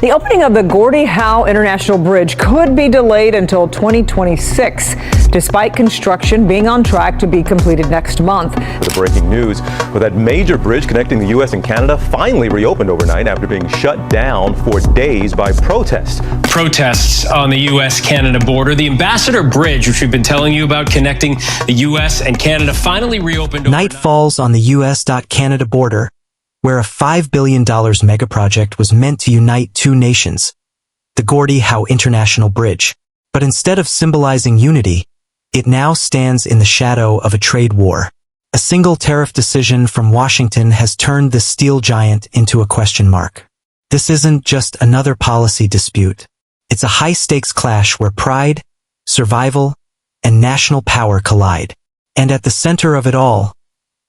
The opening of the Gordie Howe International Bridge could be delayed until 2026, despite construction being on track to be completed next month. The breaking news with that major bridge connecting the U.S. and Canada finally reopened overnight after being shut down for days by protests. Protests on the U.S.-Canada border. The Ambassador Bridge, which we've been telling you about connecting the U.S. and Canada, finally reopened overnight. Night falls on the U.S.-Canada border, where a $5 billion megaproject was meant to unite two nations, the Gordie Howe International Bridge. But instead of symbolizing unity, it now stands in the shadow of a trade war. A single tariff decision from Washington has turned this steel giant into a question mark. This isn't just another policy dispute. It's a high-stakes clash where pride, survival, and national power collide. And at the center of it all,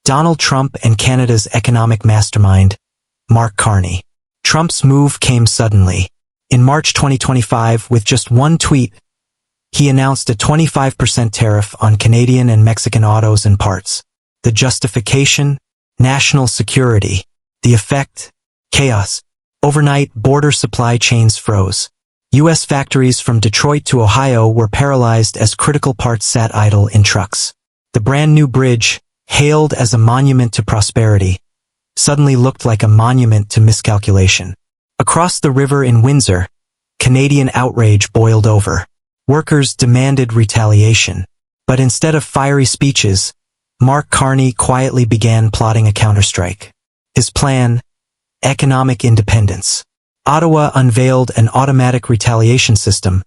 Donald Trump and Canada's economic mastermind, Mark Carney. Trump's move came suddenly. In March 2025, with just one tweet, he announced a 25% tariff on Canadian and Mexican autos and parts. The justification? National security. The effect? Chaos. Overnight, border supply chains froze. U.S. factories from Detroit to Ohio were paralyzed as critical parts sat idle in trucks. The brand new bridge, hailed as a monument to prosperity, suddenly looked like a monument to miscalculation. Across the river in Windsor, Canadian outrage boiled over. Workers demanded retaliation. But instead of fiery speeches, Mark Carney quietly began plotting a counterstrike. His plan? Economic independence. Ottawa unveiled an automatic retaliation system.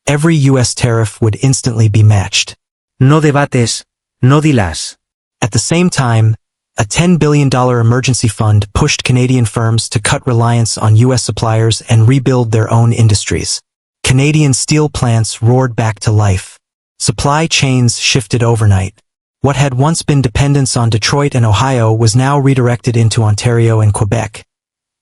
Every U.S. tariff would instantly be matched. No debates, no dilas. At the same time, a $10 billion emergency fund pushed Canadian firms to cut reliance on U.S. suppliers and rebuild their own industries. Canadian steel plants roared back to life. Supply chains shifted overnight. What had once been dependence on Detroit and Ohio was now redirected into Ontario and Quebec,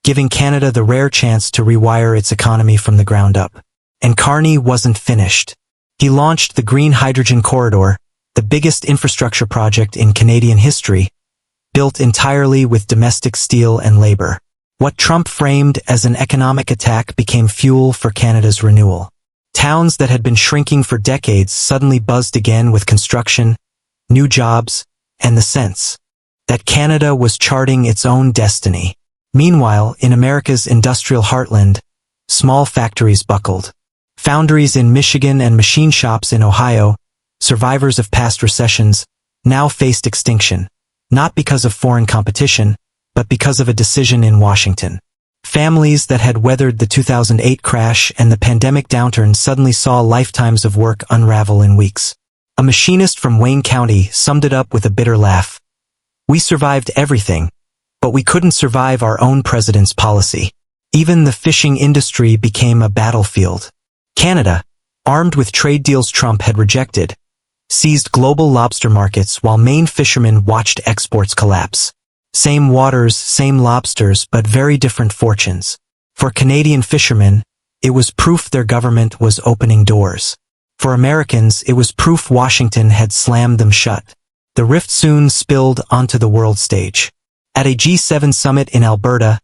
giving Canada the rare chance to rewire its economy from the ground up. And Carney wasn't finished. He launched the Green Hydrogen Corridor, the biggest infrastructure project in Canadian history, built entirely with domestic steel and labor. What Trump framed as an economic attack became fuel for Canada's renewal. Towns that had been shrinking for decades suddenly buzzed again with construction, new jobs, and the sense that Canada was charting its own destiny. Meanwhile, in America's industrial heartland, small factories buckled. Foundries in Michigan and machine shops in Ohio, survivors of past recessions, now faced extinction, not because of foreign competition, but because of a decision in Washington. Families that had weathered the 2008 crash and the pandemic downturn suddenly saw lifetimes of work unravel in weeks. A machinist from Wayne County summed it up with a bitter laugh. "We survived everything, but we couldn't survive our own president's policy." Even the fishing industry became a battlefield. Canada, armed with trade deals Trump had rejected, seized global lobster markets while Maine fishermen watched exports collapse. Same waters, same lobsters, but very different fortunes. For Canadian fishermen, it was proof their government was opening doors. For Americans, it was proof Washington had slammed them shut. The rift soon spilled onto the world stage. At a G7 summit in Alberta,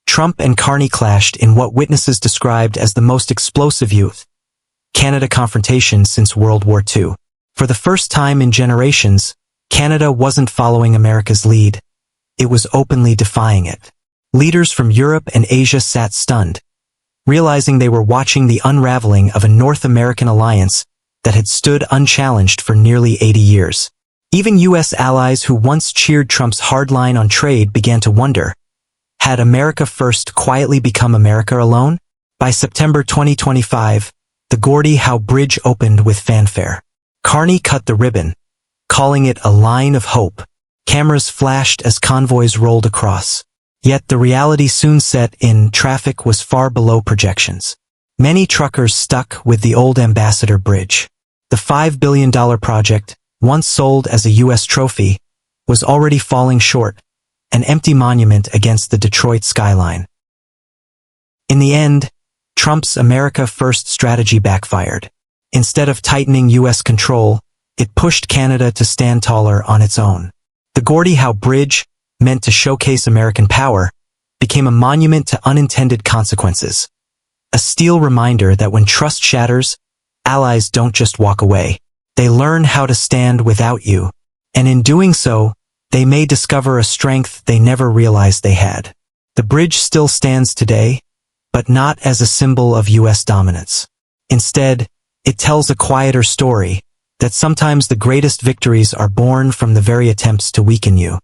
Trump and Carney clashed in what witnesses described as the most explosive U.S.-Canada confrontation since World War II. For the first time in generations, Canada wasn't following America's lead. It was openly defying it. Leaders from Europe and Asia sat stunned, realizing they were watching the unraveling of a North American alliance that had stood unchallenged for nearly 80 years. Even U.S. allies who once cheered Trump's hardline on trade began to wonder, had America First quietly become America alone? By September 2025, the Gordie Howe Bridge opened with fanfare. Carney cut the ribbon, calling it a line of hope. Cameras flashed as convoys rolled across. Yet the reality soon set in. Traffic was far below projections. Many truckers stuck with the old Ambassador Bridge. The $5 billion project, once sold as a U.S. trophy, was already falling short, an empty monument against the Detroit skyline. In the end, Trump's America First strategy backfired. Instead of tightening U.S. control, it pushed Canada to stand taller on its own. The Gordie Howe Bridge, meant to showcase American power, became a monument to unintended consequences. A steel reminder that when trust shatters, allies don't just walk away. They learn how to stand without you. And in doing so, they may discover a strength they never realized they had. The bridge still stands today, but not as a symbol of U.S. dominance. Instead, it tells a quieter story, that sometimes the greatest victories are born from the very attempts to weaken you.